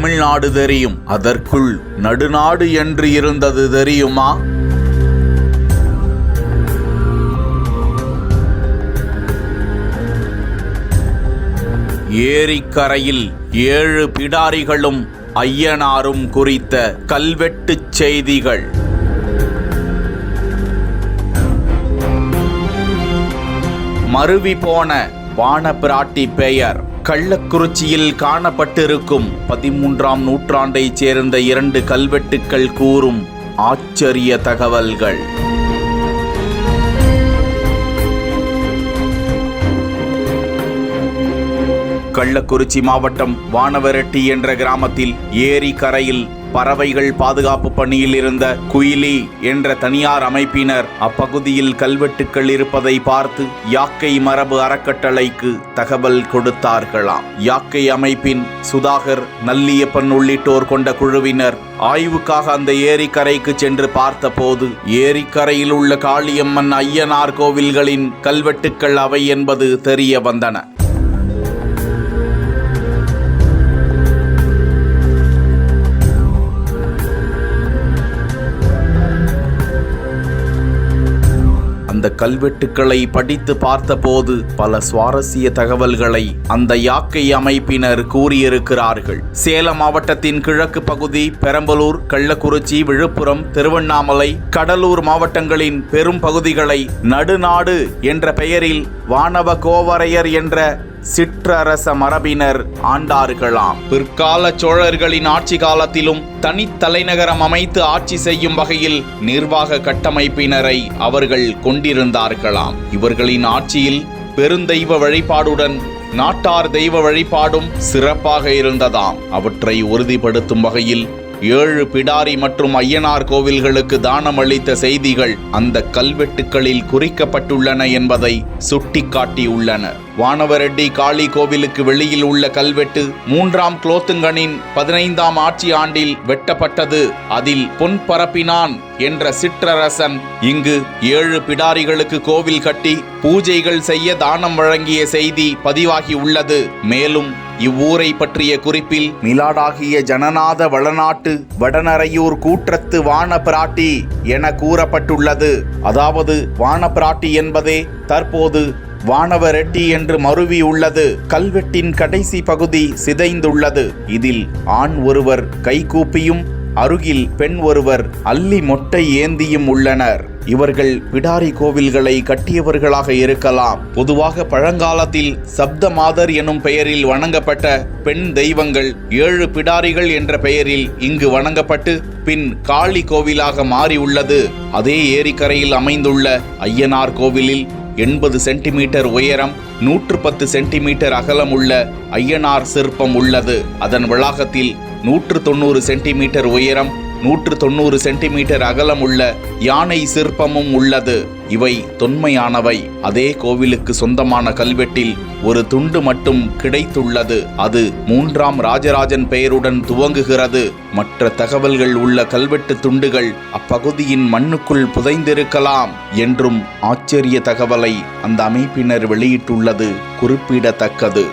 தமிழ்நாடு தெரியும். அதற்குள் நடுநாடு என்று இருந்தது தெரியுமா? ஏரிக்கரையில் 7 பிடாரிகளும் ஐயனாரும் குறித்த கல்வெட்டுச் செய்திகள். மருவி போன வானபிராட்டி பெயர் கள்ளக்குறிச்சியில் காணப்பட்டிருக்கும் 13ஆம் நூற்றாண்டைச் சேர்ந்த 2 கல்வெட்டுக்கள் கூறும் ஆச்சரிய தகவல்கள். கள்ளக்குறிச்சி மாவட்டம் வானவரெட்டி என்ற கிராமத்தில் ஏரி கரையில் பறவைகள் பாதுகாப்பு பணியில் இருந்த குயிலி என்ற தனியார் அமைப்பினர் அப்பகுதியில் கல்வெட்டுக்கள் இருப்பதை பார்த்து யாக்கை மரபு அறக்கட்டளைக்கு தகவல் கொடுத்தார்களாம். யாக்கை அமைப்பின் சுதாகர், நல்லியப்பன் உள்ளிட்டோர் கொண்ட குழுவினர் ஆய்வுக்காக அந்த ஏரிக்கரைக்கு சென்று பார்த்தபோது ஏரிக்கரையில் உள்ள காளியம்மன் ஐயனார் கோவில்களின் கல்வெட்டுக்கள் அவை என்பது தெரிய வந்தன. அந்த கல்வெட்டுக்களை படித்து பார்த்தபோது பல சுவாரஸ்ய தகவல்களை அந்த யாக்கை அமைப்பினர் கூறியிருக்கிறார்கள். சேலம் மாவட்டத்தின் கிழக்கு பகுதி, பெரம்பலூர், கள்ளக்குறிச்சி, விழுப்புரம், திருவண்ணாமலை, கடலூர் மாவட்டங்களின் பெரும் பகுதிகளை நடுநாடு என்ற பெயரில் வானவ கோவரையர் என்ற சிற்றரச மரபினர் ஆண்டார்களாம். பிற்கால சோழர்களின் ஆட்சி காலத்திலும் தனித்தலைநகரம் அமைத்து ஆட்சி செய்யும் வகையில் நிர்வாக கட்டமைப்பினரை அவர்கள் கொண்டிருந்தார்களாம். இவர்களின் ஆட்சியில் பெருந்தெய்வ வழிபாடுடன் நாட்டார் தெய்வ வழிபாடும் சிறப்பாக இருந்ததாம். அவற்றை உறுதிப்படுத்தும் வகையில் 7 பிடாரி மற்றும் ஐயனார் கோவில்களுக்கு தானம் அளித்த செய்திகள் அந்த கல்வெட்டுக்களில் குறிக்கப்பட்டுள்ளன என்பதை சுட்டிக்காட்டியுள்ளனர். வானவரெட்டி காளி கோவிலுக்கு வெளியில் உள்ள கல்வெட்டு 3ஆம் குலோத்துங்கனின் 15ஆம் ஆட்சி ஆண்டில் வெட்டப்பட்டது. அதில் பொன் பரப்பினான் என்ற சிற்றரசன் இங்கு 7 பிடாரிகளுக்கு கோவில் கட்டி பூஜைகள் செய்ய தானம் வழங்கிய செய்தி பதிவாகி உள்ளது. மேலும் இவ்வூரை பற்றிய குறிப்பில் மிலாடாகிய ஜனநாத வளநாட்டு வடநரையூர் கூற்றத்து வானபிராட்டி என கூறப்பட்டுள்ளது. அதாவது வானபிராட்டி என்பதே தற்போது வானவரெட்டி என்று மருவி உள்ளது. கல்வெட்டின் கடைசி பகுதி சிதைந்துள்ளது. இதில் ஆண் ஒருவர் கைகூப்பியும் அருகில் பெண் ஒருவர் அல்லி மொட்டை ஏந்தியும் உள்ளனர். இவர்கள் பிடாரி கோவில்களை கட்டியவர்களாக இருக்கலாம். பொதுவாக பழங்காலத்தில் சப்த மாதர் எனும் பெயரில் வணங்கப்பட்ட பெண் தெய்வங்கள் 7 பிடாரிகள் என்ற பெயரில் இங்கு வணங்கப்பட்டு பின் காளி கோவிலாக மாறியுள்ளது. அதே ஏரிக்கரையில் அமைந்துள்ள ஐயனார் கோவிலில் 80 சென்டிமீட்டர் உயரம், 110 சென்டிமீட்டர் அகலமுள்ள ஐயனார் சிற்பம் உள்ளது. அதன் வளாகத்தில் 190 சென்டிமீட்டர் உயரம், 190 சென்டிமீட்டர் அகலமுள்ள யானை சிற்பமும் உள்ளது. இவை தொன்மையானவை. அதே கோவிலுக்கு சொந்தமான கல்வெட்டில் ஒரு துண்டு மட்டும் கிடைத்துள்ளது. அது 3ஆம் ராஜராஜன் பெயருடன் துவங்குகிறது. மற்ற தகவல்கள் உள்ள கல்வெட்டு துண்டுகள் அப்பகுதியின் மண்ணுக்குள் புதைந்திருக்கலாம் என்றும் ஆச்சரிய தகவலை அந்த அமைப்பினர் வெளியிட்டுள்ளது குறிப்பிடத்தக்கது.